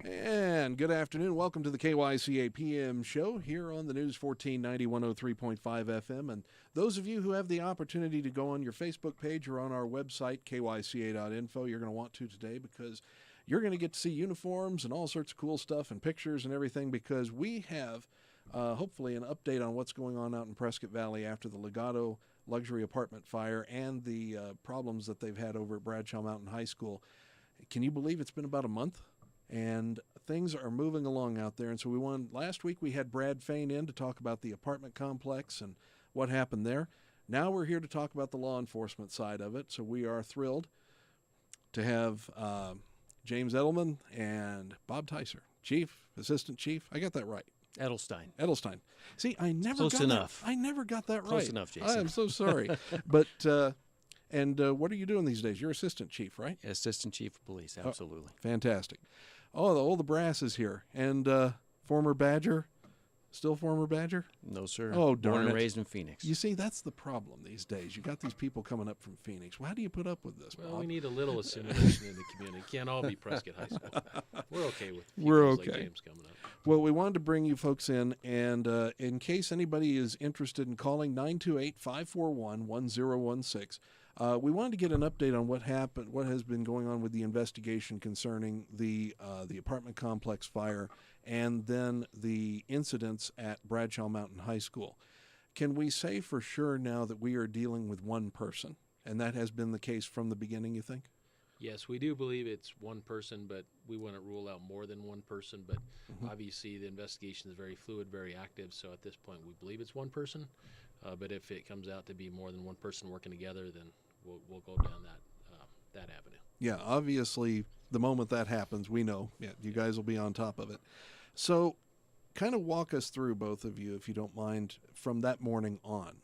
And good afternoon. Welcome to the KYCA PM show here on the News 1490 103.5 FM. And those of you who have the opportunity to go on your Facebook page or on our website, kyca.info, you're going to want to today because you're going to get to see uniforms and all sorts of cool stuff and pictures and everything because we have hopefully an update on what's going on out in Prescott Valley after the Legato luxury apartment fire and the problems that they've had over at Bradshaw Mountain High School. Can you believe it's been about a month? And things are moving along out there. And so last week we had Brad Fain in to talk about the apartment complex and what happened there. Now we're here to talk about the law enforcement side of it. So we are thrilled to have James Edelman and Bob Tyser, Chief, Assistant Chief. I got that right. Edelstein. See, I never Close got enough. that. I never got that right. Close enough, Jason. I am so sorry. But what are you doing these days? You're Assistant Chief, right? Assistant Chief of Police, absolutely. Fantastic. Oh, the brass is here. And former Badger, still former Badger? No, sir. Oh, darn Born and it. raised in Phoenix. You see, that's the problem these days. You got these people coming up from Phoenix. Well, how do you put up with this, Well, Bob? we need a little assimilation in the community. Can't all be Prescott High School. We're okay with We're like okay. James coming up. Well, we wanted to bring you folks in, and in case anybody is interested in calling 928-541-1016, we wanted to get an update on what happened, what has been going on with the investigation concerning the apartment complex fire and then the incidents at Bradshaw Mountain High School. Can we say for sure now that we are dealing with one person, and that has been the case from the beginning, you think? Yes, we do believe it's one person, but we want to rule out more than one person. But obviously, the investigation is very fluid, very active. So at this point, we believe it's one person. But if it comes out to be more than one person working together, then we'll go down that avenue. Yeah, obviously, the moment that happens, we know. Yeah, you guys will be on top of it. So, kind of walk us through, both of you, if you don't mind, from that morning on.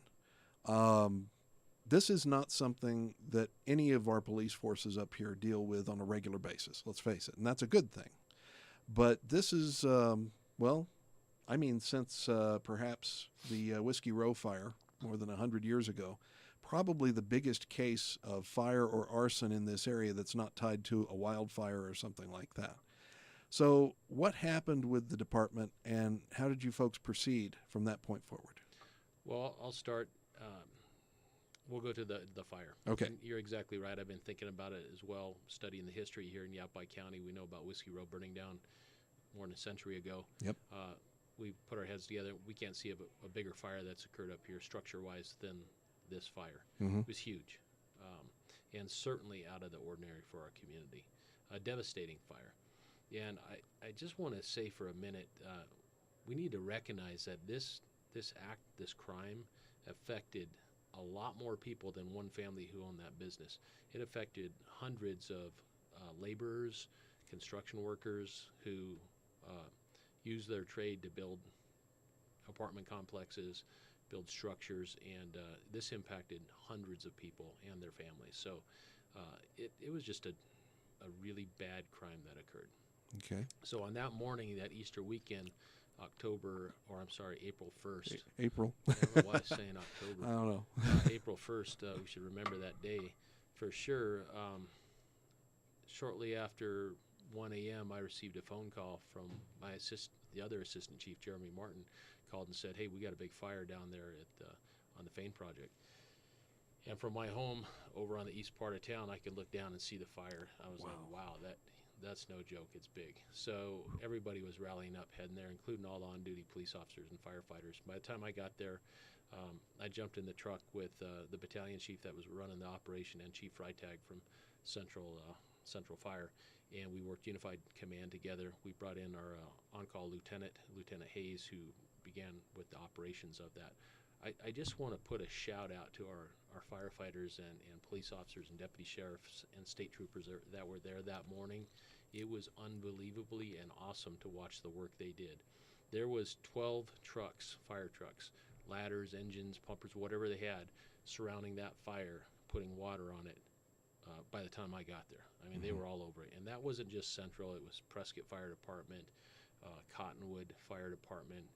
This is not something that any of our police forces up here deal with on a regular basis, let's face it, and that's a good thing. But this is, since perhaps the Whiskey Row fire more than 100 years ago, probably the biggest case of fire or arson in this area that's not tied to a wildfire or something like that. So what happened with the department, and how did you folks proceed from that point forward? Well, I'll start. We'll go to the fire. Okay. And you're exactly right. I've been thinking about it as well, studying the history here in Yavapai County. We know about Whiskey Row burning down more than a century ago. Yep. We put our heads together. We can't see a bigger fire that's occurred up here structure-wise than this fire. Mm-hmm. It was huge, and certainly out of the ordinary for our community. A devastating fire. And I just want to say for a minute, we need to recognize that this crime affected a lot more people than one family who owned that business. It affected hundreds of laborers, construction workers who use their trade to build apartment complexes, build structures, and this impacted hundreds of people and their families. So it was just a really bad crime that occurred. Okay. So on that morning, that Easter weekend, April 1st. April. I don't know why I was saying October. I don't know. April 1st, we should remember that day for sure. Shortly after 1 a.m., I received a phone call from the other assistant chief, Jeremy Martin, called and said, "Hey, we got a big fire down there on the Fain project." And from my home over on the east part of town, I could look down and see the fire. I was like, wow, that's no joke. It's big. So everybody was rallying up, heading there, including all the on-duty police officers and firefighters. By the time I got there, I jumped in the truck with the battalion chief that was running the operation and Chief Freitag from Central Fire, and we worked unified command together. We brought in our on-call Lieutenant Hayes, who began with the operations of that. I just want to put a shout out to our firefighters and police officers and deputy sheriffs and state troopers that were there that morning. It was unbelievably and awesome to watch the work they did. There was 12 trucks, fire trucks, ladders, engines, pumpers, whatever they had, surrounding that fire, putting water on it by the time I got there. I mean, they were all over it. And that wasn't just Central. It was Prescott Fire Department, Cottonwood Fire Department,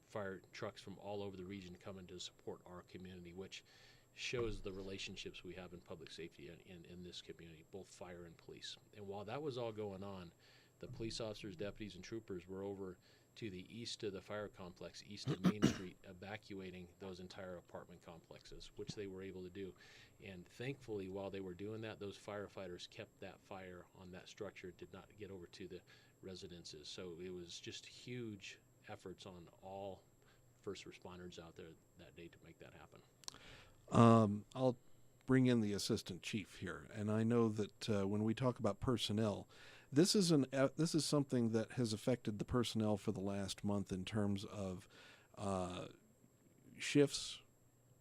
fire trucks from all over the region coming to support our community, which shows the relationships we have in public safety in this community, both fire and police. And while that was all going on, the police officers, deputies, and troopers were over to the east of the fire complex, east of Main Street, evacuating those entire apartment complexes, which they were able to do. And thankfully, while they were doing that, those firefighters kept that fire on that structure, did not get over to the residences. So it was just huge efforts on all first responders out there that day to make that happen. I'll bring in the assistant chief here, and I know that when we talk about personnel, this is something that has affected the personnel for the last month in terms of shifts,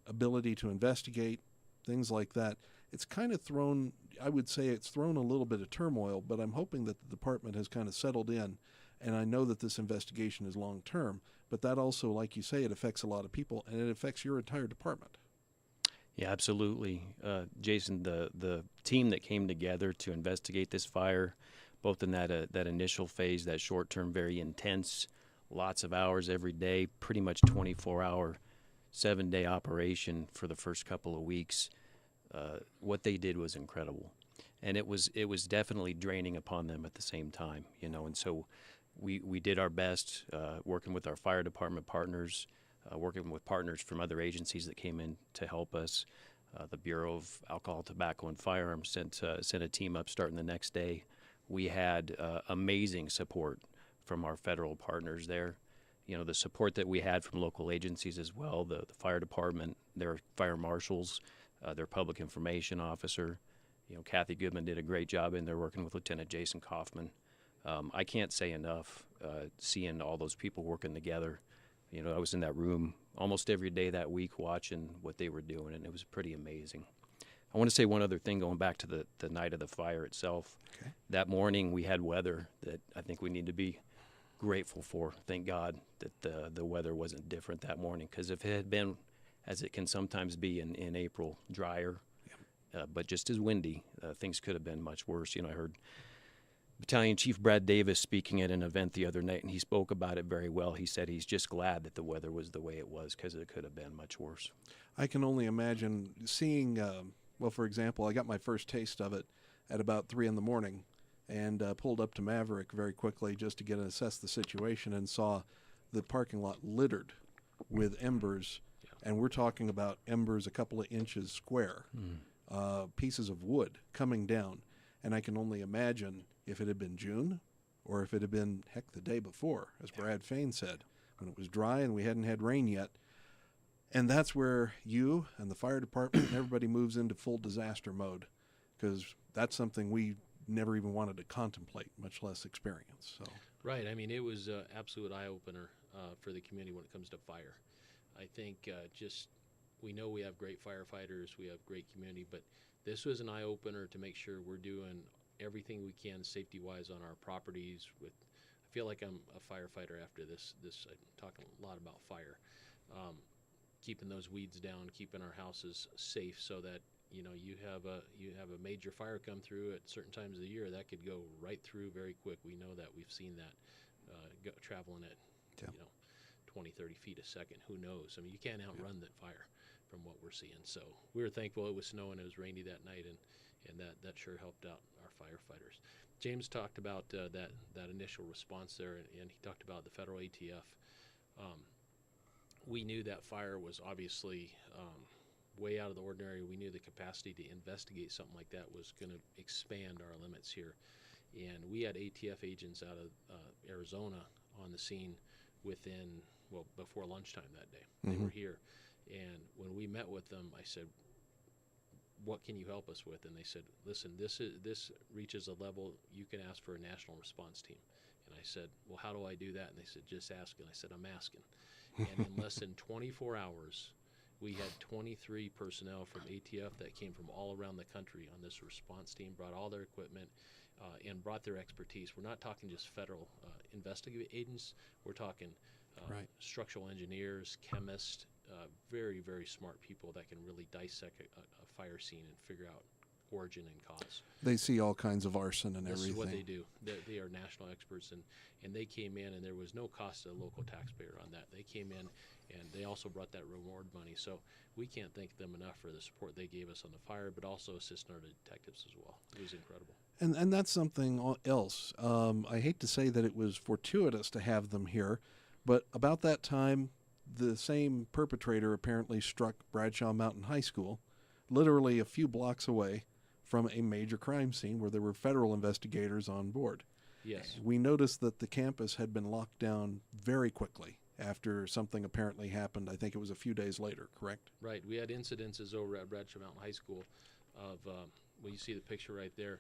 ability to investigate, things like that. It's kind of thrown, I would say it's thrown a little bit of turmoil, but I'm hoping that the department has kind of settled in, and I know that this investigation is long term, but that also, like you say, it affects a lot of people, and it affects your entire department. Yeah, absolutely. Jason, the team that came together to investigate this fire, both in that initial phase, that short-term, very intense, lots of hours every day, pretty much 24-hour, 7-day operation for the first couple of weeks. What they did was incredible, and it was definitely draining upon them at the same time, And so we did our best, working with our fire department partners, working with partners from other agencies that came in to help us. The Bureau of Alcohol, Tobacco, and Firearms sent a team up starting the next day. We had amazing support from our federal partners there. The support that we had from local agencies as well, the fire department, their fire marshals, their public information officer. Kathy Goodman did a great job in there working with Lieutenant Jason Kaufman. I can't say enough seeing all those people working together. I was in that room almost every day that week watching what they were doing, and it was pretty amazing. I want to say one other thing going back to the night of the fire itself. Okay. That morning we had weather that I think we need to be grateful for. Thank God that the weather wasn't different that morning, because if it had been, as it can sometimes be in April, drier, but just as windy, things could have been much worse. I heard Battalion Chief Brad Davis speaking at an event the other night, and he spoke about it very well. He said he's just glad that the weather was the way it was, because it could have been much worse. I can only imagine seeing, well, for example, I got my first taste of it at about 3 a.m. and pulled up to Maverick very quickly just to get and assess the situation, and saw the parking lot littered with embers, and we're talking about embers a couple of inches square, pieces of wood coming down. And I can only imagine if it had been June, or if it had been, heck, the day before, as Brad Fain said, when it was dry and we hadn't had rain yet. And that's where you and the fire department and everybody moves into full disaster mode, because that's something we never even wanted to contemplate, much less experience. So. Right. I mean, it was an absolute eye-opener for the community when it comes to fire. I think we know we have great firefighters, we have great community, but this was an eye-opener to make sure we're doing everything we can safety-wise on our properties. I feel like I'm a firefighter after this. I'm talking a lot about fire. Keeping those weeds down, keeping our houses safe, so that you have a major fire come through at certain times of the year that could go right through very quick. We know that. We've seen that traveling at 20, 30 feet a second. Who knows? I mean, you can't outrun that fire from what we're seeing. So we were thankful it was snowing, it was rainy that night, and that sure helped out our firefighters. James talked about that initial response there, and he talked about the federal ATF. We knew that fire was obviously way out of the ordinary. We knew the capacity to investigate something like that was going to expand our limits here. And we had ATF agents out of Arizona on the scene before lunchtime that day. They were here. And when we met with them, I said, what can you help us with? And they said, listen, this reaches a level you can ask for a national response team. And I said, well, how do I do that? And they said, just ask. And I said, I'm asking. And in less than 24 hours, we had 23 personnel from ATF that came from all around the country on this response team, brought all their equipment, and brought their expertise. We're not talking just federal investigative agents. We're talking structural engineers, chemists, very, very smart people that can really dissect a fire scene and figure out origin and cause. They see all kinds of arson and This everything. is what they do. They are national experts, and they came in, and there was no cost to the local taxpayer on that. They came in, and they also brought that reward money. So we can't thank them enough for the support they gave us on the fire, but also assisting our detectives as well. It was incredible. And that's something else. I hate to say that it was fortuitous to have them here, but about that time, the same perpetrator apparently struck Bradshaw Mountain High School, literally a few blocks away from a major crime scene where there were federal investigators on board. Yes. We noticed that the campus had been locked down very quickly after something apparently happened. I think it was a few days later, correct? Right. We had incidences over at Bradshaw Mountain High School of, well, you see the picture right there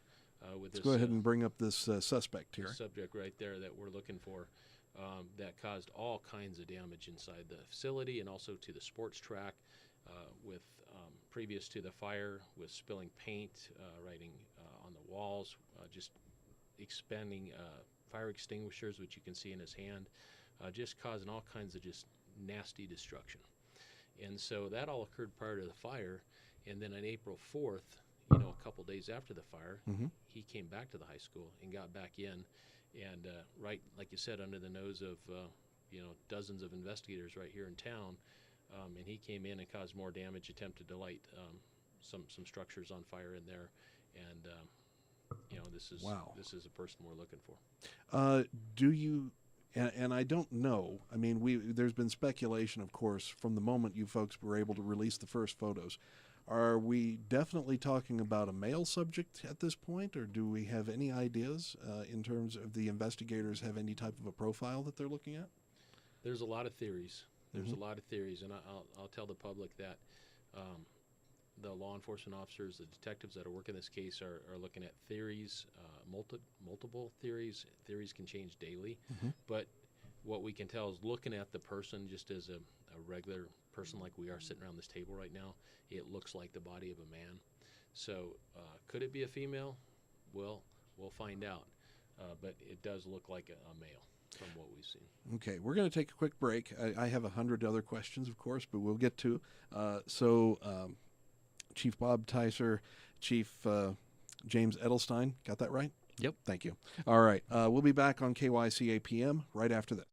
with Let's this. go ahead and bring up this suspect here. Subject right there that we're looking for that caused all kinds of damage inside the facility and also to the sports track with previous to the fire with spilling paint, writing on the walls, just expanding fire extinguishers, which you can see in his hand, just causing all kinds of just nasty destruction. And so that all occurred prior to the fire. And then on April 4th, a couple days after the fire, he came back to the high school and got back in. And right, like you said, under the nose of, dozens of investigators right here in town. And he came in and caused more damage, attempted to light some structures on fire in there. And, Wow. This is a person we're looking for. Do you, and I don't know, I mean, there's been speculation, of course, from the moment you folks were able to release the first photos. Are we definitely talking about a male subject at this point, or do we have any ideas in terms of the investigators have any type of a profile that they're looking at? There's a lot of theories. There's a lot of theories, and I'll tell the public that the law enforcement officers, the detectives that are working this case are looking at theories, multiple theories. Theories can change daily, but what we can tell is looking at the person just as a regular person like we are sitting around this table right now, it looks like the body of a man. So could it be a female? Well, we'll find out, but it does look like a male from what we've seen. Okay, we're going to take a quick break. I have 100 other questions, of course, but we'll get to. Chief Bob Ticer, Chief James Edelstein, got that right? Yep. Thank you. All right, we'll be back on KYCA PM right after this.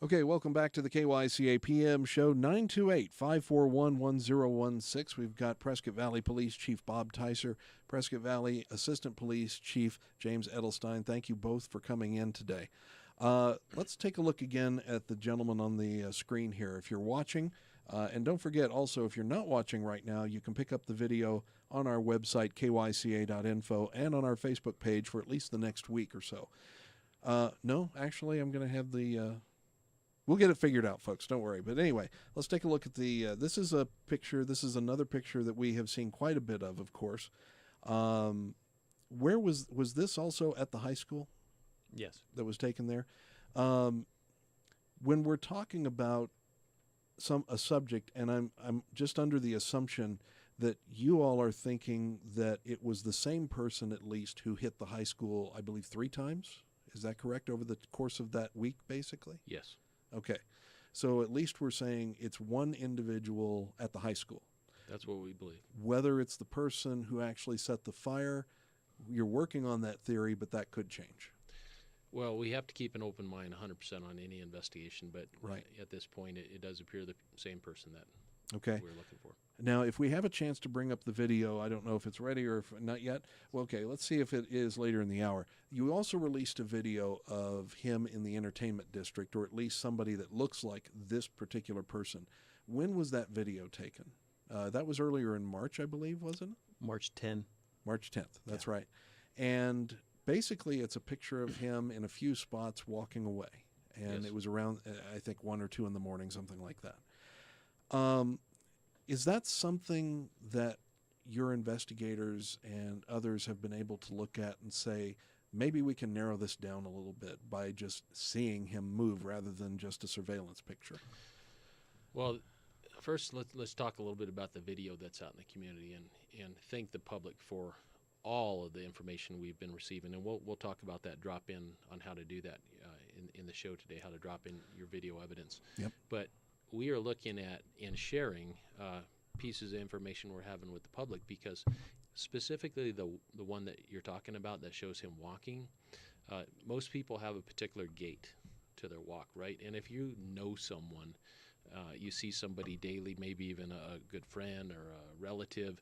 Okay, welcome back to the KYCA PM show, 928-541-1016. We've got Prescott Valley Police Chief Bob Ticer, Prescott Valley Assistant Police Chief James Edelstein. Thank you both for coming in today. Let's take a look again at the gentleman on the screen here. If you're watching, and don't forget also, if you're not watching right now, you can pick up the video on our website, kyca.info, and on our Facebook page for at least the next week or so. No, actually, I'm going to have the... We'll get it figured out, folks. Don't worry. But anyway, let's take a look at the... this is a picture. This is another picture that we have seen quite a bit of course. Where was this also at the high school? Yes. That was taken there? When we're talking about a subject, and I'm just under the assumption that you all are thinking that it was the same person at least who hit the high school, I believe, 3 times. Is that correct, over the course of that week, basically? Yes. Okay. So at least we're saying it's one individual at the high school. That's what we believe. Whether it's the person who actually set the fire, you're working on that theory, but that could change. Well, we have to keep an open mind 100% on any investigation, but Right. at this point, it does appear the same person that Okay. we're looking for. Now, if we have a chance to bring up the video, I don't know if it's ready or if not yet. Well, okay, let's see if it is later in the hour. You also released a video of him in the entertainment district, or at least somebody that looks like this particular person. When was that video taken? That was earlier in March, I believe, wasn't it? March 10. March 10th, that's right. And basically, it's a picture of him in a few spots walking away. And Yes. it was around, I think, 1 or 2 in the morning, something like that. Is that something that your investigators and others have been able to look at and say, maybe we can narrow this down a little bit by just seeing him move rather than just a surveillance picture? Well, first, let's talk a little bit about the video that's out in the community, and thank the public for all of the information we've been receiving. And we'll talk about that drop in on how to do that in the show today, how to drop in your video evidence. Yep. But we are looking at and sharing pieces of information we're having with the public, because specifically the one that you're talking about that shows him walking, most people have a particular gait to their walk, right? And if you know someone, you see somebody daily, maybe even a good friend or a relative,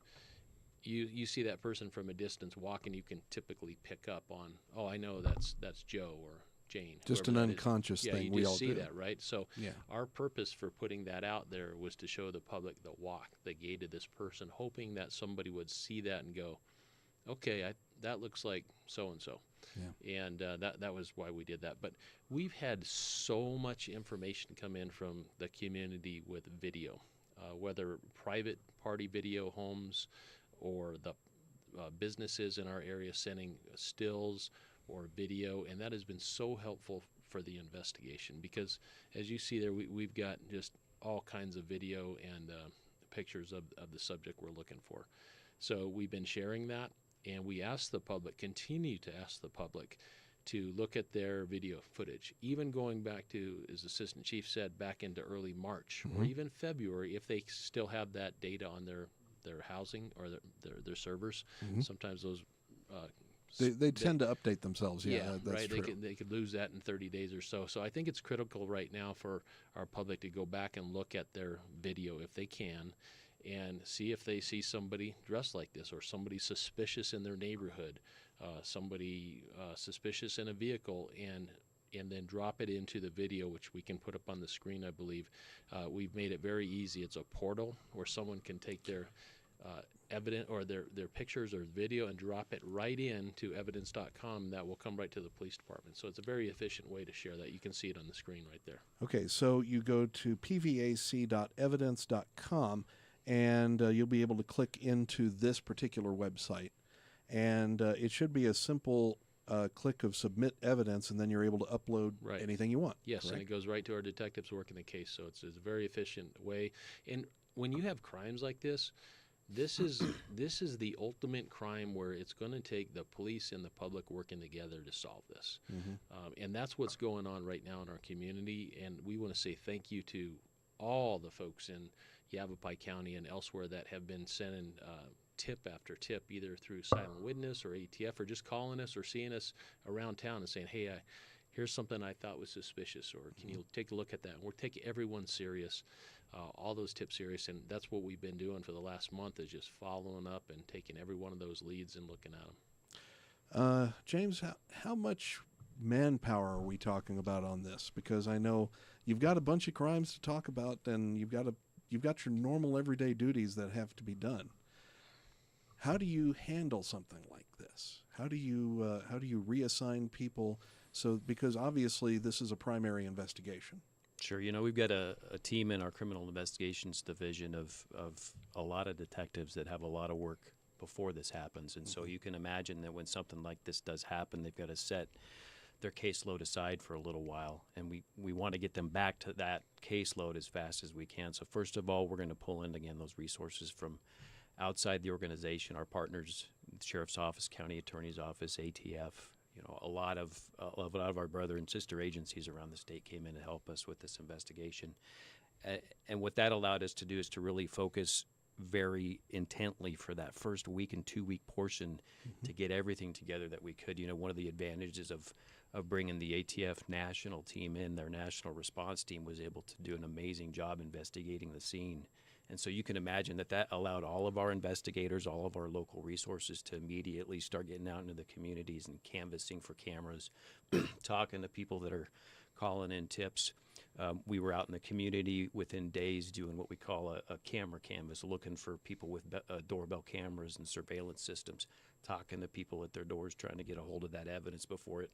you see that person from a distance walking, you can typically pick up on, oh, I know that's Joe or Jane. Just an whoever that is. unconscious Yeah, thing you we just all see do. that, right? So Yeah. our purpose for putting that out there was to show the public the walk, the gait of this person, hoping that somebody would see that and go, okay, that looks like so-and-so. Yeah. And that was why we did that. But we've had so much information come in from the community with video, whether private party video homes or the businesses in our area sending stills or video, and that has been so helpful for the investigation, because as you see there, we've got just all kinds of video and pictures of the subject we're looking for. So we've been sharing that, and we ask the public, continue to ask the public to look at their video footage, even going back to, as Assistant Chief said, back into early March or even February, if they still have that data on their housing or their servers. Sometimes those They tend to update themselves. Yeah, that's right. true. They could lose that in 30 days or so. So I think it's critical right now for our public to go back and look at their video if they can, and see if they see somebody dressed like this, or somebody suspicious in their neighborhood, somebody suspicious in a vehicle, and then drop it into the video, which we can put up on the screen, I believe. We've made it very easy. It's a portal where someone can take their evidence or their pictures or video and drop it right into evidence.com. That will come right to the police department. So it's a very efficient way to share that. You can see it on the screen right there. Okay, so you go to pvac.evidence.com, and you'll be able to click into this particular website. And it should be a simple click of submit evidence, and then you're able to upload Right. anything you want. Yes, and correct? it goes right to our detectives working the case. So it's a very efficient way. And when you have crimes like this is the ultimate crime where it's going to take the police and the public working together to solve this. And that's what's going on right now in our community. And we want to say thank you to all the folks in Yavapai County and elsewhere that have been sending tip after tip, either through Silent Witness or ATF, or just calling us or seeing us around town and saying, hey, here's something I thought was suspicious, or can you take a look at that? And we're taking everyone serious, all those tips serious, and that's what we've been doing for the last month, is just following up and taking every one of those leads and looking at them. James, how much manpower are we talking about on this? Because I know you've got a bunch of crimes to talk about, and you've got your normal everyday duties that have to be done. How do you handle something like this? How do you reassign people? So, because obviously this is a primary investigation. Sure. We've got a team in our criminal investigations division of a lot of detectives that have a lot of work before this happens. And so you can imagine that when something like this does happen, they've got to set their caseload aside for a little while, and we want to get them back to that caseload as fast as we can. So first of all, we're going to pull in again those resources from outside the organization, our partners, the Sheriff's Office, County Attorney's Office, ATF. You know, a lot of our brother and sister agencies around the state came in to help us with this investigation. And what that allowed us to do is to really focus very intently for that first week and 2 week portion to get everything together that we could. You know, one of the advantages of bringing the ATF national team in, their national response team was able to do an amazing job investigating the scene. And so you can imagine that allowed all of our investigators, all of our local resources to immediately start getting out into the communities and canvassing for cameras, talking to people that are calling in tips. We were out in the community within days doing what we call a camera canvas, looking for people with doorbell cameras and surveillance systems, talking to people at their doors, trying to get a hold of that evidence before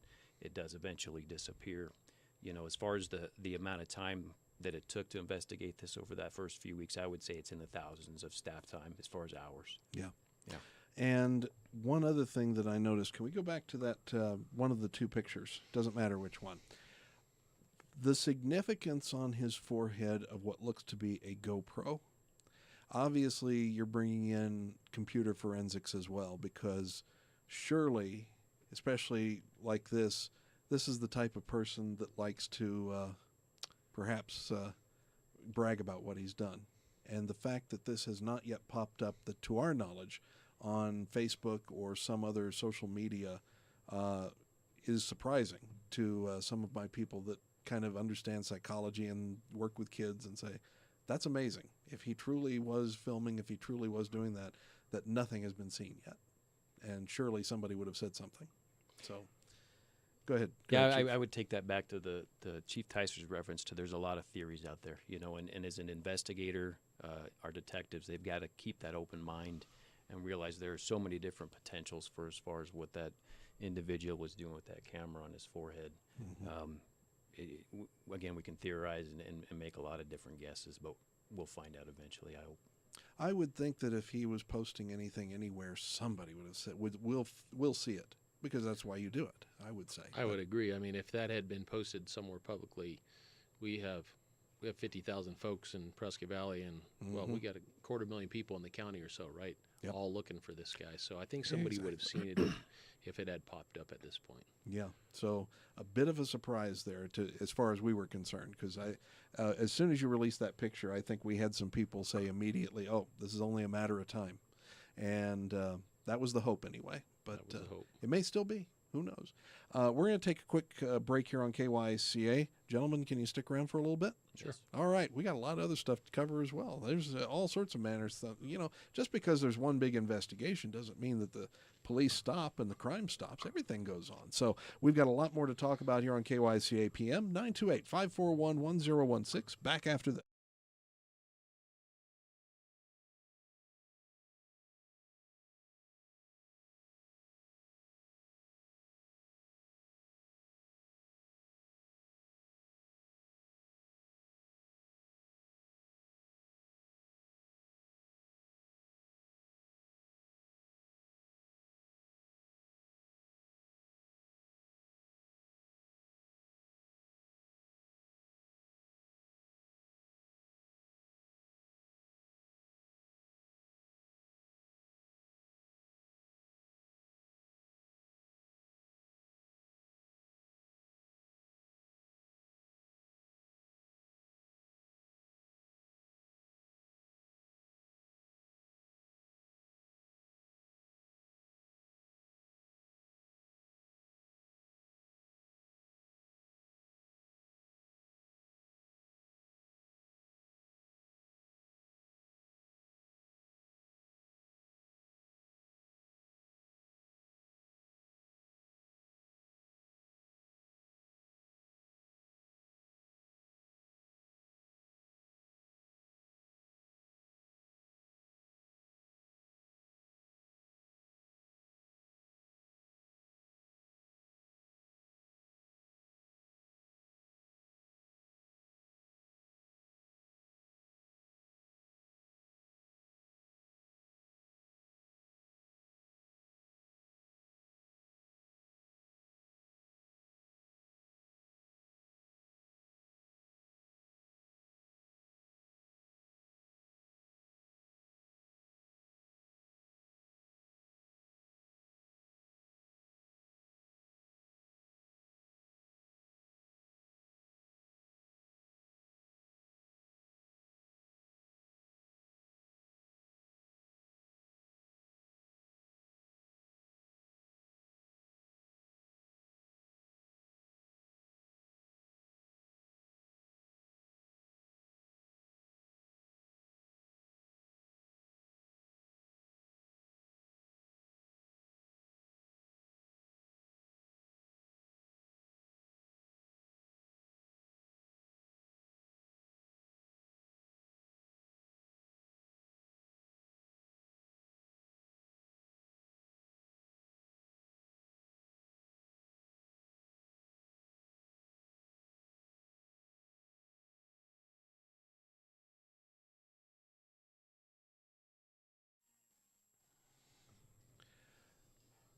it does eventually disappear. You know, as far as the amount of time that it took to investigate this over that first few weeks, I would say it's in the thousands of staff time as far as hours. Yeah. Yeah. And one other thing that I noticed, can we go back to that one of the two pictures? Doesn't matter which one. The significance on his forehead of what looks to be a GoPro. Obviously, you're bringing in computer forensics as well, because surely, especially like this is the type of person that likes to perhaps brag about what he's done. And the fact that this has not yet popped up, that to our knowledge, on Facebook or some other social media is surprising to some of my people that kind of understand psychology and work with kids, and say, that's amazing. If he truly was filming, if he truly was doing that, that nothing has been seen yet. And surely somebody would have said something. So go ahead. I would take that back to the Chief Ticer's reference to there's a lot of theories out there, you know, and as an investigator, our detectives, they've got to keep that open mind and realize there are so many different potentials for as far as what that individual was doing with that camera on his forehead. Again, we can theorize and make a lot of different guesses, but we'll find out eventually, I hope. I would think that if he was posting anything anywhere, somebody would have said, we'll see it, because that's why you do it, I would say. I would agree. I mean, if that had been posted somewhere publicly, we have 50,000 folks in Prescott Valley, and well, we got 250,000 people in the county or so, right? Yep. All looking for this guy. So I think somebody would have seen it if it had popped up at this point. Yeah, so a bit of a surprise there, as far as we were concerned, because as soon as you released that picture, I think we had some people say immediately, "Oh, this is only a matter of time," and that was the hope anyway. But That was the hope. it may still be. Who knows? We're going to take a quick break here on KYCA. Gentlemen, can you stick around for a little bit? Sure. All right. We got a lot of other stuff to cover as well. There's all sorts of manners. You know, just because there's one big investigation doesn't mean that the police stop and the crime stops. Everything goes on. So we've got a lot more to talk about here on KYCA PM. 928-541-1016. Back after this.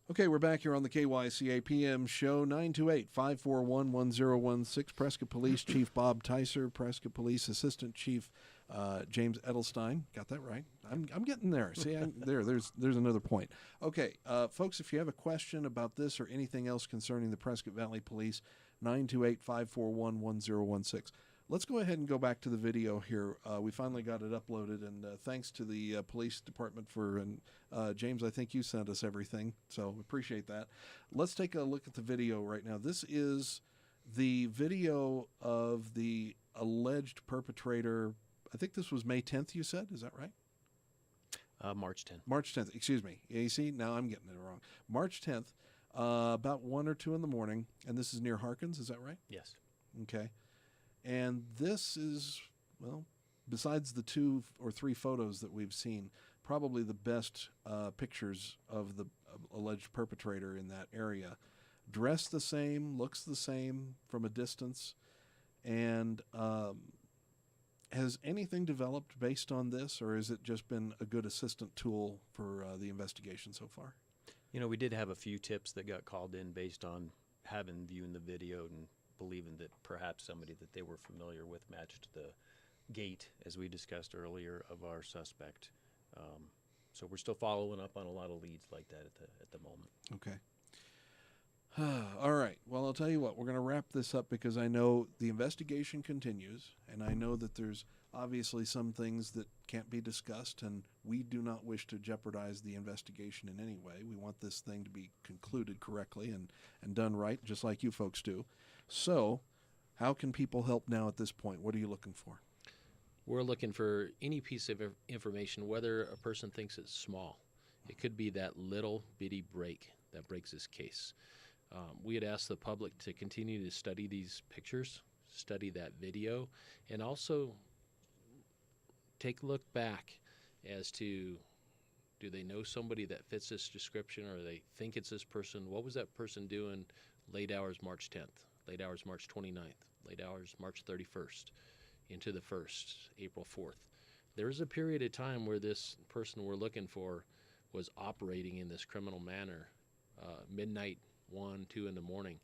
Okay, we're back here on the KYCA PM show, 928-541-1016. Prescott Police Chief Bob Tyser, Prescott Police Assistant Chief James Edelstein. Got that right. I'm getting there. See, there's another point. Okay, folks, if you have a question about this or anything else concerning the Prescott Valley Police, 928-541-1016. Let's go ahead and go back to the video here. We finally got it uploaded, and thanks to the police department and James, I think you sent us everything, so appreciate that. Let's take a look at the video right now. This is the video of the alleged perpetrator. I think this was May 10th, you said? Is that right? March 10th. March 10th, excuse me. Yeah, you see, now I'm getting it wrong. March 10th, about 1 or 2 in the morning, and this is near Harkins, is that right? Yes. Okay. And this is, well, besides the 2 or 3 photos that we've seen, probably the best pictures of the alleged perpetrator in that area. Dressed the same, looks the same from a distance. And has anything developed based on this, or has it just been a good assistant tool for the investigation so far? You know, we did have a few tips that got called in based on viewing the video and believing that perhaps somebody that they were familiar with matched the gait, as we discussed earlier, of our suspect. So we're still following up on a lot of leads like that at the moment. Okay. All right. Well, I'll tell you what, we're going to wrap this up because I know the investigation continues, and I know that there's obviously some things that can't be discussed, and we do not wish to jeopardize the investigation in any way. We want this thing to be concluded correctly and done right, just like you folks do. So, how can people help now at this point? What are you looking for? We're looking for any piece of information, whether a person thinks it's small. It could be that little bitty break that breaks this case. We had asked the public to continue to study these pictures, study that video, and also take a look back as to, do they know somebody that fits this description, or they think it's this person? What was that person doing late hours March 10th, late hours March 29th, late hours March 31st, into the 1st, April 4th? There was a period of time where this person we're looking for was operating in this criminal manner, midnight, 1, 2 in the morning.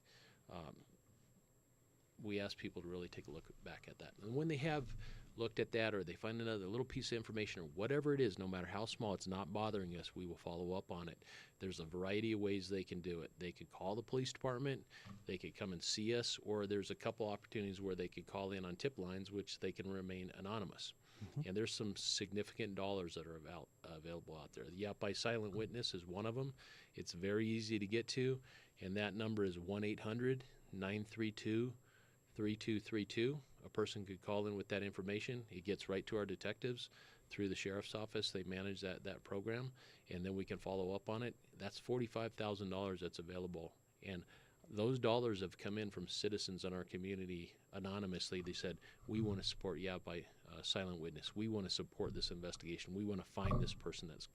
We ask people to really take a look back at that. And when they have looked at that, or they find another little piece of information, or whatever it is, no matter how small, it's not bothering us, we will follow up on it. There's a variety of ways they can do it. They could call the police department, they could come and see us, or there's a couple opportunities where they could call in on tip lines, which they can remain anonymous. Mm-hmm. And there's some significant dollars that are available out there. The by silent witness is one of them. It's very easy to get to, and that number is 1-800-932-3232. A person could call in with that information. It gets right to our detectives through the sheriff's office. They manage that program, and then we can follow up on it. That's $45,000 that's available. And those dollars have come in from citizens in our community anonymously. They said, we want to support by silent witness. We want to support this investigation. We want to find this person that's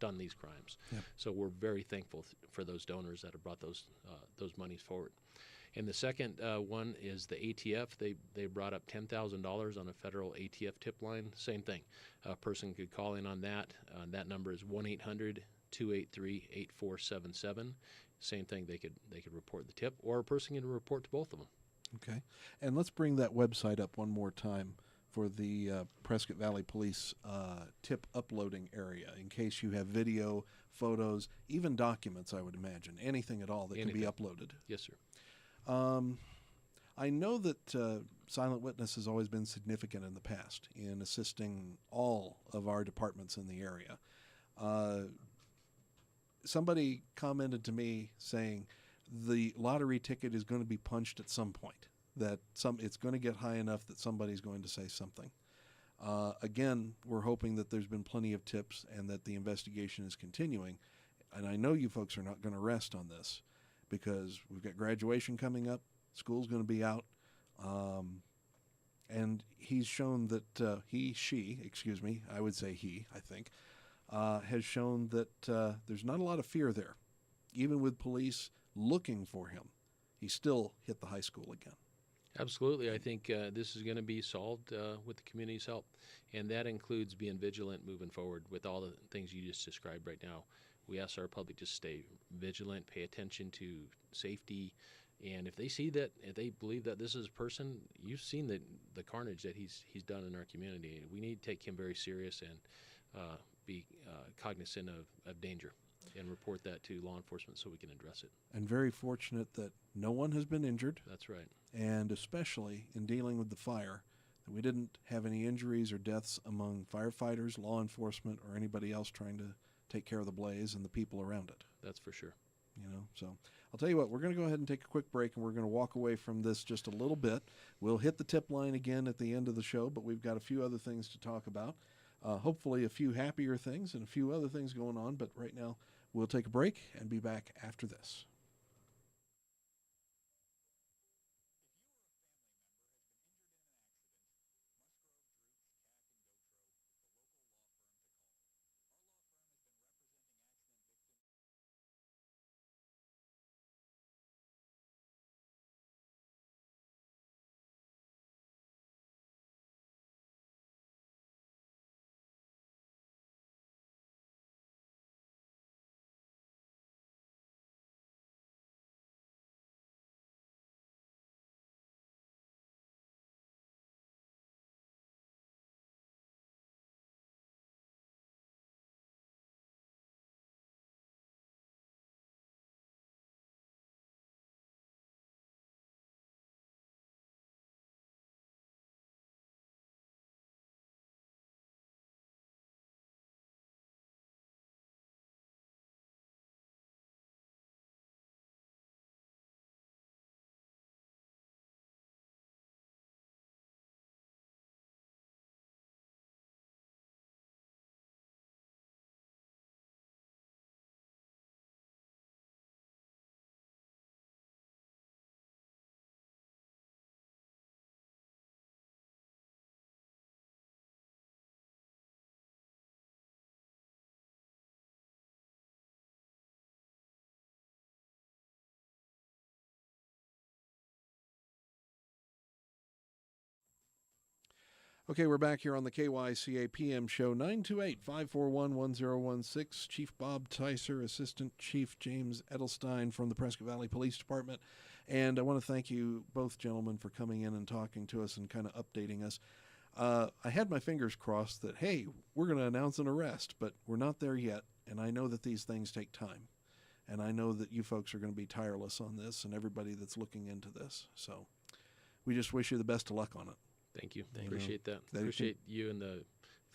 done these crimes. Yep. So we're very thankful for those donors that have brought those monies forward. And the second one is the ATF. They brought up $10,000 on a federal ATF tip line. Same thing. A person could call in on that. That number is 1-800-283-8477. Same thing. They could report the tip, or a person can report to both of them. Okay. And let's bring that website up one more time for the Prescott Valley Police tip uploading area, in case you have video, photos, even documents, I would imagine. Anything at all that can be uploaded. Yes, sir. I know that silent witness has always been significant in the past in assisting all of our departments in the area. Somebody commented to me saying the lottery ticket is going to be punched at some point, that it's going to get high enough that somebody's going to say something. Again, we're hoping that there's been plenty of tips and that the investigation is continuing. And I know you folks are not going to rest on this, because we've got graduation coming up, school's going to be out, and he's shown that I would say he, I think, has shown that there's not a lot of fear there. Even with police looking for him, he still hit the high school again. Absolutely. I think this is going to be solved with the community's help, and that includes being vigilant moving forward with all the things you just described right now. we ask our public to stay vigilant, pay attention to safety, and if they believe that this is a person, you've seen the carnage that he's done in our community. We need to take him very serious and be cognizant of danger and report that to law enforcement so we can address it. And very fortunate that no one has been injured. That's right. And especially in dealing with the fire, that we didn't have any injuries or deaths among firefighters, law enforcement, or anybody else trying to take care of the blaze and the people around it. That's for sure. So I'll tell you what, we're going to go ahead and take a quick break, and we're going to walk away from this just a little bit. We'll hit the tip line again at the end of the show, but we've got a few other things to talk about. Hopefully a few happier things and a few other things going on, but right now we'll take a break and be back after this. Okay, we're back here on the KYCA PM show, 928-541-1016. Chief Bob Ticer, Assistant Chief James Edelstein from the Prescott Valley Police Department. And I want to thank you both gentlemen for coming in and talking to us and kind of updating us. I had my fingers crossed that, hey, we're going to announce an arrest, but we're not there yet. And I know that these things take time. And I know that you folks are going to be tireless on this and everybody that's looking into this. So we just wish you the best of luck on it. Thank you. Appreciate that. Appreciate you and the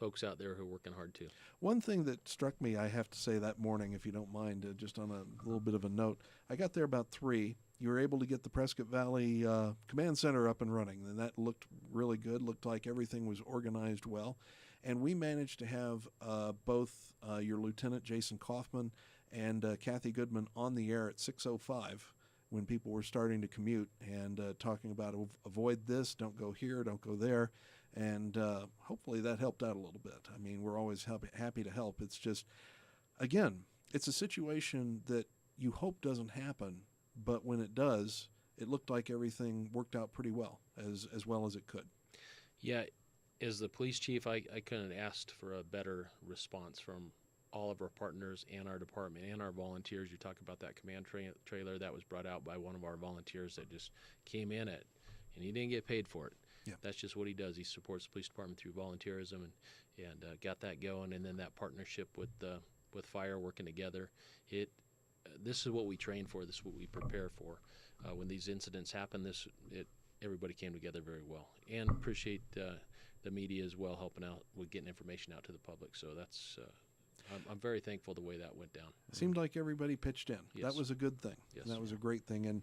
folks out there who are working hard too. One thing that struck me, I have to say that morning, if you don't mind, just on a little bit of a note, I got there about 3. You were able to get the Prescott Valley Command Center up and running, and that looked really good. Looked like everything was organized well. And we managed to have both your Lieutenant Jason Kaufman and Kathy Goodman on the air at 6:05 when people were starting to commute and talking about avoid this, don't go here, don't go there. And hopefully that helped out a little bit. I mean, we're always happy to help. It's just, again, it's a situation that you hope doesn't happen, but when it does, it looked like everything worked out pretty well as it could. Yeah, as the police chief, I couldn't have asked for a better response from all of our partners and our department and our volunteers. You talk about that command trailer that was brought out by one of our volunteers that just came in and he didn't get paid for it. Yeah. That's just what he does. He supports the police department through volunteerism and got that going. And then that partnership with fire working together. This is what we train for. This is what we prepare for. When these incidents happen, everybody came together very well. And appreciate the media as well helping out with getting information out to the public. So that's. I'm very thankful the way that went down. It seemed like everybody pitched in. Yes. That was a good thing. Yes. And that was a great thing. And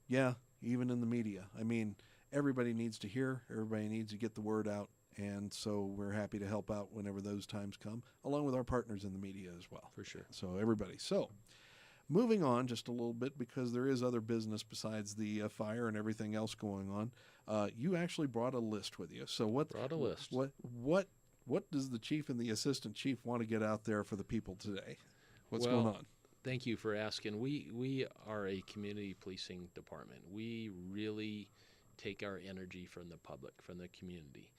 yeah, even in the media. I mean, everybody needs to hear. Everybody needs to get the word out. And so we're happy to help out whenever those times come, along with our partners in the media as well. For sure. So everybody. So moving on just a little bit, because there is other business besides the fire and everything else going on. You actually brought a list with you. So Brought a list. What does the chief and the assistant chief want to get out there for the people today? What's Well, going on? Thank you for asking. We are a community policing department. We really take our energy from the public, from the community.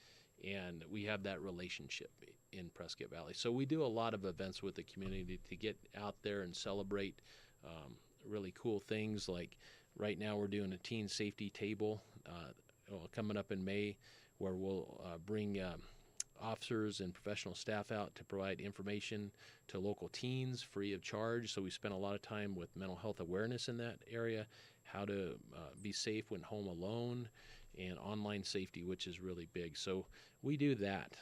and we have that relationship in Prescott Valley. So we do a lot of events with the community to get out there and celebrate really cool things. Like right now we're doing a teen safety table coming up in May, where we'll bring officers and professional staff out to provide information to local teens free of charge. So we spend a lot of time with mental health awareness in that area, how to be safe when home alone, and online safety, which is really big. So we do that,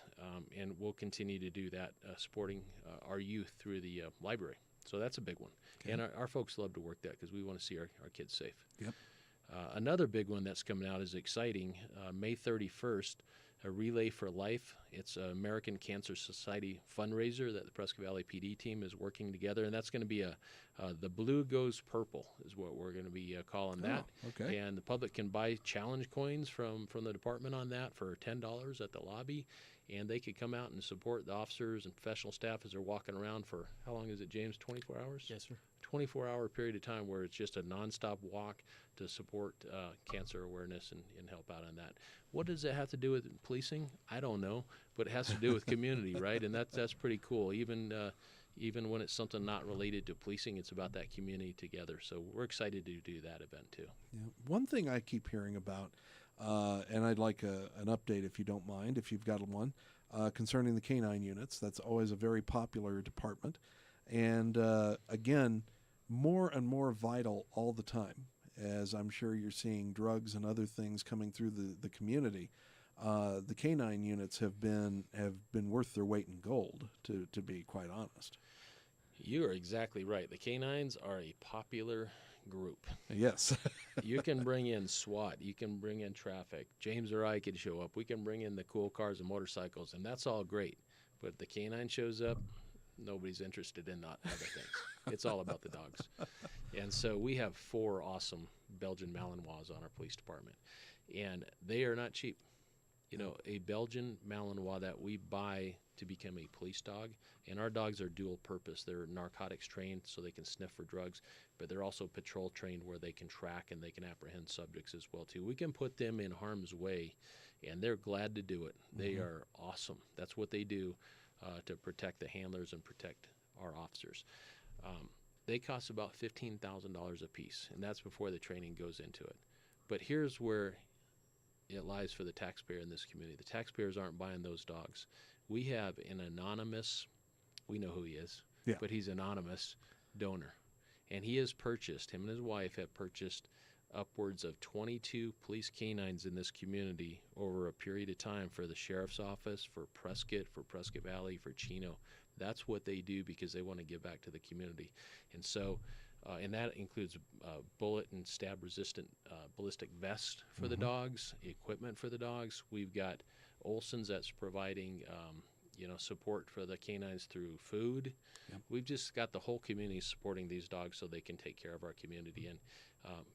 and we'll continue to do that, supporting our youth through the library. So that's a big one. Okay. And our folks love to work that because we want to see our kids safe. Yep. Another big one that's coming out is exciting. May 31st, a Relay for Life. It's an American Cancer Society fundraiser that the Prescott Valley PD team is working together, and that's going to be the Blue Goes Purple is what we're going to be calling that. Okay. And the public can buy challenge coins from the department on that for $10 at the lobby, and they could come out and support the officers and professional staff as they're walking around for, how long is it, James, 24 hours? Yes, sir. 24-hour period of time where it's just a nonstop walk to support cancer awareness and help out on that. What does it have to do with policing? I don't know, but it has to do with community, right? And that's pretty cool. Even when it's something not related to policing, it's about that community together. So we're excited to do that event too. Yeah. One thing I keep hearing about, and I'd like an update if you don't mind, if you've got one, concerning the canine units. That's always a very popular department. And again, more and more vital all the time, as I'm sure you're seeing drugs and other things coming through the community. The canine units have been worth their weight in gold, to be quite honest. You are exactly right. The canines are a popular group. Yes. You can bring in SWAT, you can bring in traffic. James or I could show up. We can bring in the cool cars and motorcycles, and that's all great. But if the canine shows up, nobody's interested in other things. It's all about the dogs. And so we have 4 awesome Belgian Malinois on our police department, and they are not cheap. You know, a Belgian Malinois that we buy to become a police dog, and our dogs are dual purpose. They're narcotics trained so they can sniff for drugs, but they're also patrol trained where they can track and they can apprehend subjects as well too. We can put them in harm's way, and they're glad to do it. They are awesome. That's what they do to protect the handlers and protect our officers. They cost about $15,000 a piece, and that's before the training goes into it. But here's where it lies for the taxpayer in this community. The taxpayers aren't buying those dogs. We have an anonymous, we know who he is, but he's an anonymous donor. And he has purchased, him and his wife have purchased upwards of 22 police canines in this community over a period of time for the sheriff's office, for Prescott Valley, for Chino. That's what they do because they want to give back to the community. And so, and that includes bullet and stab resistant ballistic vests for the dogs, equipment for the dogs. We've got Olson's that's providing support for the canines through food. Yep. We've just got the whole community supporting these dogs so they can take care of our community. And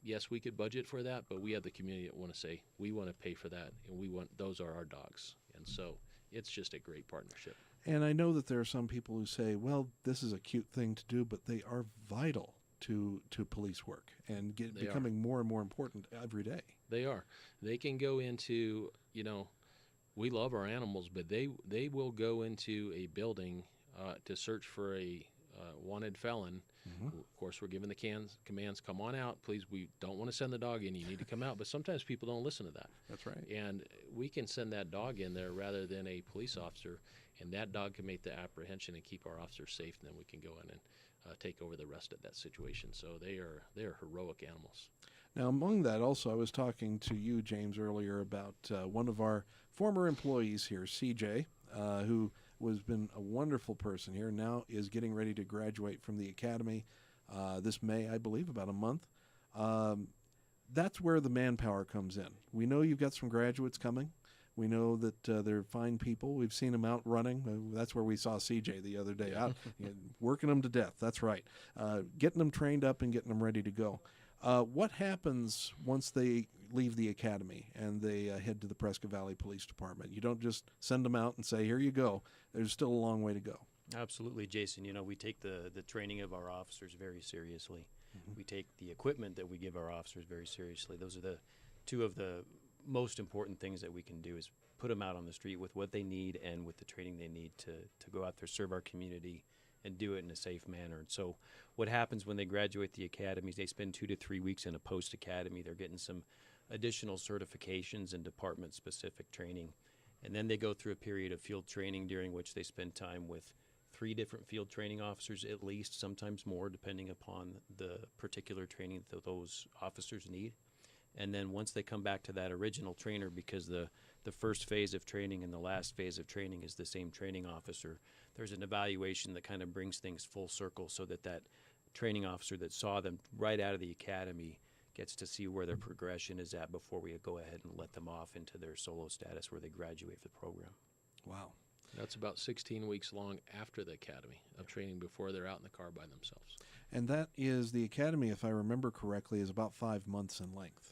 yes, we could budget for that, but we have the community that want to say, we want to pay for that, and those are our dogs. And so it's just a great partnership. And I know that there are some people who say, well, this is a cute thing to do, but they are vital to police work and becoming more and more important every day. They are. They can go into, we love our animals, but they will go into a building to search for a wanted felon. Of course, we're given the commands, come on out, please. We don't want to send the dog in. You need to come out. But sometimes people don't listen to that. That's right. And we can send that dog in there rather than a police officer, and that dog can make the apprehension and keep our officers safe, and then we can go in and take over the rest of that situation. So they are heroic animals. Now, among that, also, I was talking to you, James, earlier about one of our former employees here, CJ, who has been a wonderful person here, now is getting ready to graduate from the academy this May, I believe, about a month. That's where the manpower comes in. We know you've got some graduates coming. We know that they're fine people. We've seen them out running. That's where we saw CJ the other day, out working them to death. That's right. Getting them trained up and getting them ready to go. What happens once they leave the academy and they head to the Prescott Valley Police Department? You don't just send them out and say, here you go. There's still a long way to go. Absolutely, Jason. We take the training of our officers very seriously. We take the equipment that we give our officers very seriously. Those are the two of the most important things that we can do is put them out on the street with what they need and with the training they need to go out there, serve our community, and do it in a safe manner. And so what happens when they graduate the academies, they spend 2 to 3 weeks in a post-academy. They're getting some additional certifications and department-specific training. And then they go through a period of field training during which they spend time with 3 different field training officers, at least, sometimes more, depending upon the particular training that those officers need. And then once they come back to that original trainer, because the first phase of training and the last phase of training is the same training officer, there's an evaluation that kind of brings things full circle so that that training officer that saw them right out of the academy gets to see where their progression is at before we go ahead and let them off into their solo status where they graduate the program. Wow. That's about 16 weeks long after the academy of training before they're out in the car by themselves. And that is the academy, if I remember correctly, is about 5 months in length.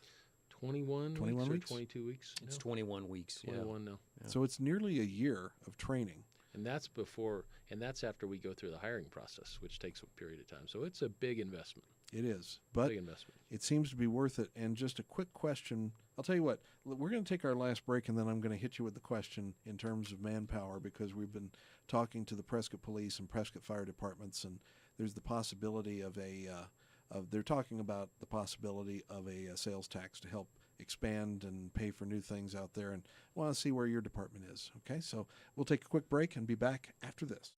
21 21 weeks weeks? or 22 weeks? It's No, 21 weeks. 21 now. Yeah. So it's nearly a year of training. And that's before, and that's after we go through the hiring process, which takes a period of time. So it's a big investment. It is. But Big investment. it seems to be worth it. And just a quick question. I'll tell you what, we're going to take our last break, and then I'm going to hit you with the question in terms of manpower, because we've been talking to the Prescott Police and Prescott Fire Departments, and there's the possibility of they're talking about the possibility of a sales tax to help expand and pay for new things out there, and want to see where your department is. Okay, so we'll take a quick break and be back after this.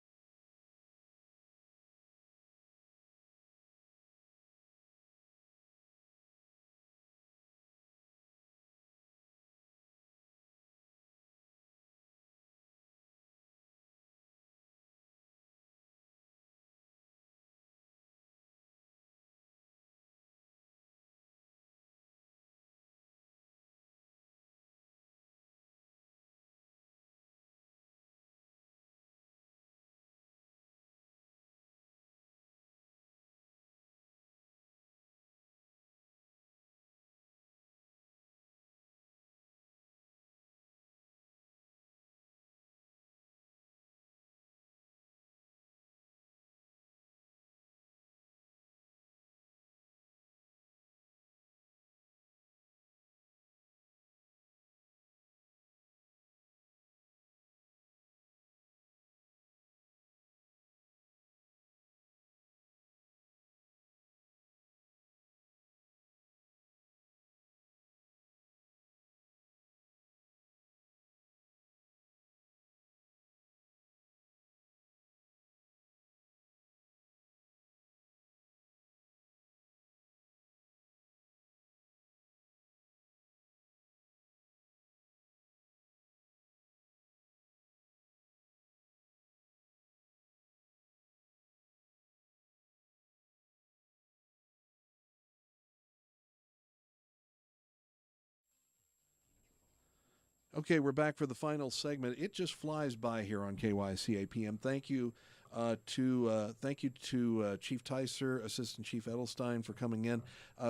Okay, we're back for the final segment. It just flies by here on KYCA PM. Thank you to Chief Ticer, Assistant Chief Edelstein for coming in.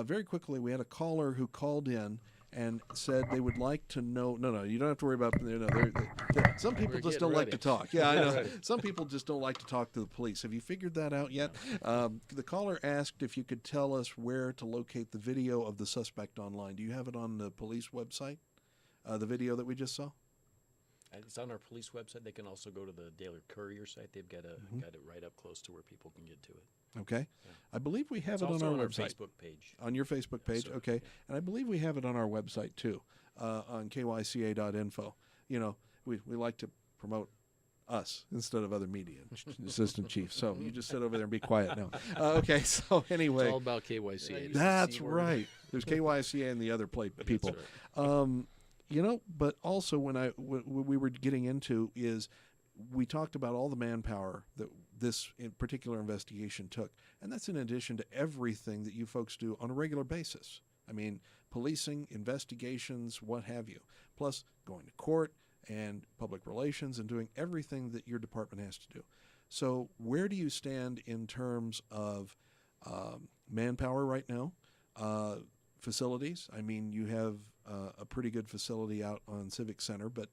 Very quickly, we had a caller who called in and said they would like to know. No, you don't have to worry about. Some people We're just getting don't like ready. to talk. Yeah, I know. Ready. Some people just don't like to talk to the police. Have you figured that out yet? The caller asked if you could tell us where to locate the video of the suspect online. Do you have it on the police website? The video that we just saw? It's on our police website. They can also go to the Daily Courier site. They've got it right up close to where people can get to it. Okay. Yeah. I believe we have It's it on also our on our website. Facebook page. On your Facebook Yes, page? sir. Okay. Yeah. And I believe we have it on our website too, on kyca.info. You know, we like to promote us instead of other media, Assistant Chief. So you just sit over there and be quiet now. Okay, so anyway. It's all about KYCA. That's right. There's KYCA and the other people. That's right. You know, but also when we were getting into is we talked about all the manpower that this in particular investigation took, and that's in addition to everything that you folks do on a regular basis. I mean, policing, investigations, what have you, plus going to court and public relations and doing everything that your department has to do. So where do you stand in terms of manpower right now? Facilities. I mean, you have a pretty good facility out on Civic Center, but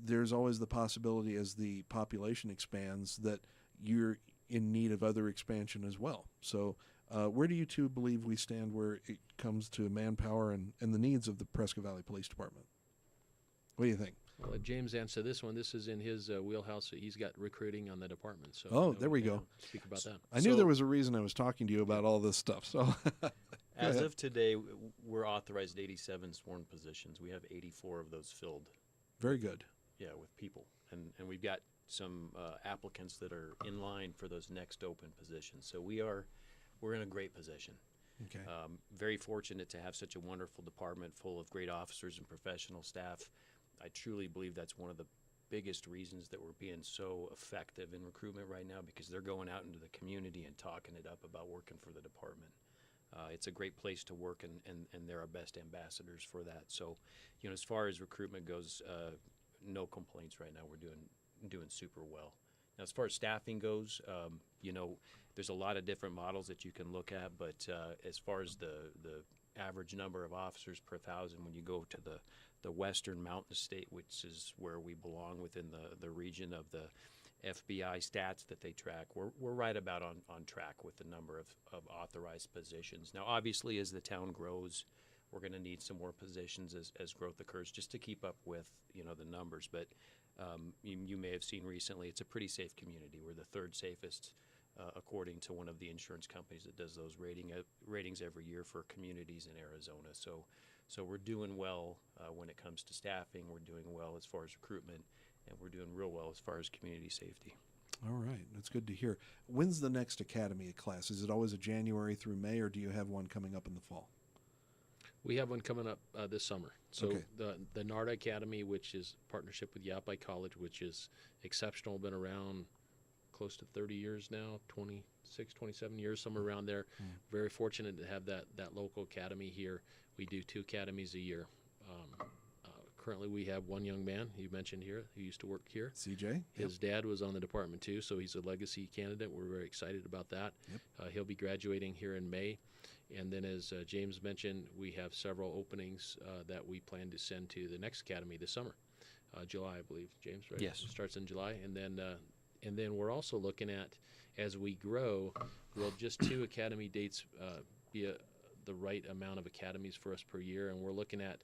there's always the possibility as the population expands that you're in need of other expansion as well. So Where do you two believe we stand where it comes to manpower and the needs of the Prescott Valley Police Department? What do you think? I'll let James answer this one. This is in his wheelhouse. He's got recruiting on the department. So Oh, there we go. Speak about that. I knew there was a reason I was talking to you about all this stuff. So, As ahead. of today, we're authorized 87 sworn positions. We have 84 of those filled. Very good. Yeah, with people, and we've got some applicants that are in line for those next open positions. So we're in a great position. Okay. Very fortunate to have such a wonderful department full of great officers and professional staff. I truly believe that's one of the biggest reasons that we're being so effective in recruitment right now, because they're going out into the community and talking it up about working for the department. It's a great place to work, and they're our best ambassadors for that. So, as far as recruitment goes, no complaints right now. We're doing super well. Now, as far as staffing goes, there's a lot of different models that you can look at, but as far as the average number of officers per thousand, when you go to the western mountain state, which is where we belong within the region of the FBI stats that they track, we're right about on track with the number of authorized positions. Now, obviously, as the town grows, we're going to need some more positions as growth occurs, just to keep up with the numbers. But you may have seen recently, it's a pretty safe community. We're the third safest, according to one of the insurance companies that does those ratings every year for communities in Arizona. So we're doing well when it comes to staffing. We're doing well as far as recruitment, and we're doing real well as far as community safety. All right. That's good to hear. When's the next academy class? Is it always a January through May, or do you have one coming up in the fall? We have one coming up this summer. So Okay. the NARDA Academy, which is partnership with Yapa College, which is exceptional, been around close to 30 years now, 26, 27 years, somewhere around there. Very fortunate to have that local academy here. We do 2 academies a year. Currently, we have one young man you mentioned here who used to work here. CJ? His dad was on the department too, so he's a legacy candidate. We're very excited about that. Yep. He'll be graduating here in May. And then, as James mentioned, we have several openings that we plan to send to the next academy this summer, July, I believe. James, right? Yes. It starts in July, and then we're also looking at, as we grow, will just 2 academy dates be the right amount of academies for us per year? And we're looking at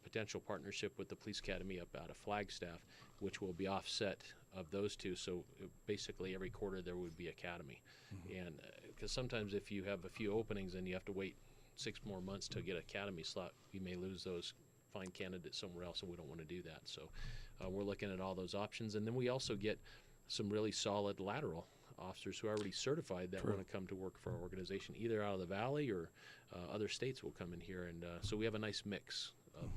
potential partnership with the police academy up out of Flagstaff, which will be offset of those 2. So basically, every quarter there would be academy, and because sometimes if you have a few openings and you have to wait 6 more months to get an academy slot, you may lose those fine candidates somewhere else, and we don't want to do that. So we're looking at all those options, and then we also get some really solid lateral officers who are already certified that want to come to work for our organization, either out of the valley or other states will come in here, and so we have a nice mix of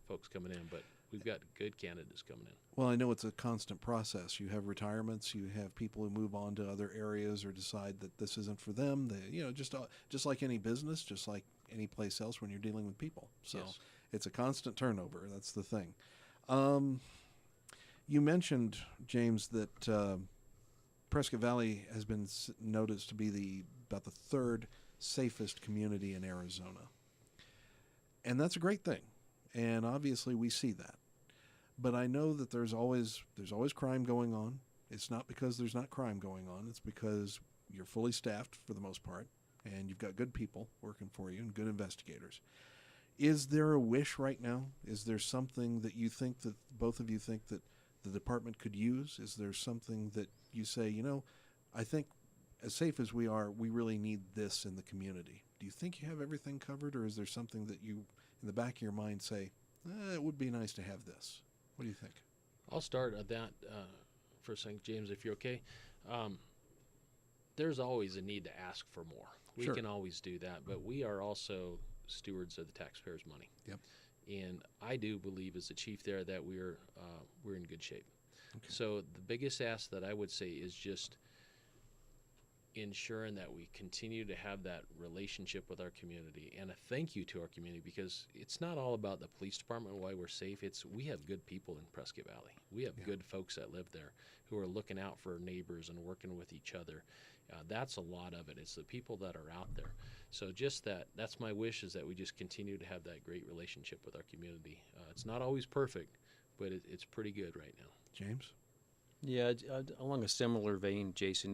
folks coming in, but we've got good candidates coming in. Well, I know it's a constant process. You have retirements, you have people who move on to other areas or decide that this isn't for them. They, just like any business, just like any place else when you're dealing with people. So Yes. It's a constant turnover. That's the thing. You mentioned, James, that Prescott Valley has been noticed to be about the 3rd safest community in Arizona. And that's a great thing. And obviously we see that. But I know that there's always crime going on. It's not because there's not crime going on. It's because you're fully staffed for the most part, and you've got good people working for you and good investigators. Is there a wish right now? Is there something that you think that both of you think that the department could use? Is there something that you say, I think as safe as we are, we really need this in the community? Do you think you have everything covered, or is there something that you, in the back of your mind, say, it would be nice to have this? What do you think? I'll start at that for a second, James, if you're okay. There's always a need to ask for more. We Sure. can always do that, but we are also stewards of the taxpayers' money. Yep. And I do believe, as the chief there, that we're in good shape. Okay. So the biggest ask that I would say is just ensuring that we continue to have that relationship with our community, and a thank you to our community, because it's not all about the police department and why we're safe. We have good people in Prescott Valley. We have good folks that live there who are looking out for neighbors and working with each other. That's a lot of it. It's the people that are out there. So just that's my wish, is that we just continue to have that great relationship with our community. It's not always perfect, but it's pretty good right now. James? Yeah, along a similar vein, Jason,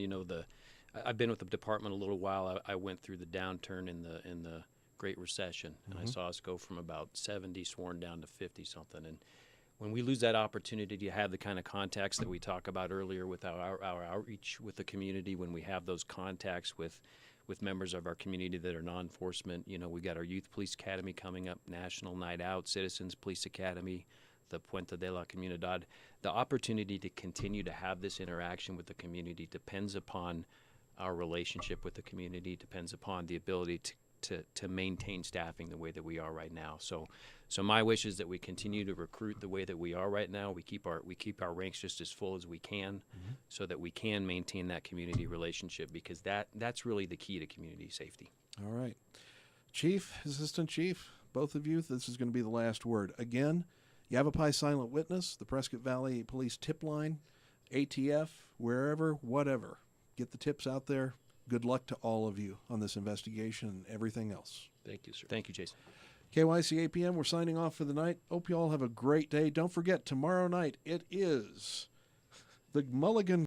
I've been with the department a little while. I went through the downturn in the Great Recession, and I saw us go from about 70 sworn down to 50 something. And when we lose that opportunity to have the kind of contacts that we talk about earlier with our outreach with the community, when we have those contacts with members of our community that are non-enforcement, we got our Youth Police Academy coming up, National Night Out, Citizens Police Academy, the Puente de la Comunidad. The opportunity to continue to have this interaction with the community depends upon our relationship with the community, depends upon the ability to maintain staffing the way that we are right now. So my wish is that we continue to recruit the way that we are right now. We keep our ranks just as full as we can, so that we can maintain that community relationship, because that's really the key to community safety. All right. Chief, Assistant Chief, both of you, this is going to be the last word. Again, Yavapai Silent Witness, the Prescott Valley Police Tip Line, ATF, wherever, whatever. Get the tips out there. Good luck to all of you on this investigation and everything else. Thank you, sir. Thank you, Jason. KYCA PM, we're signing off for the night. Hope you all have a great day. Don't forget, tomorrow night it is the Mulligan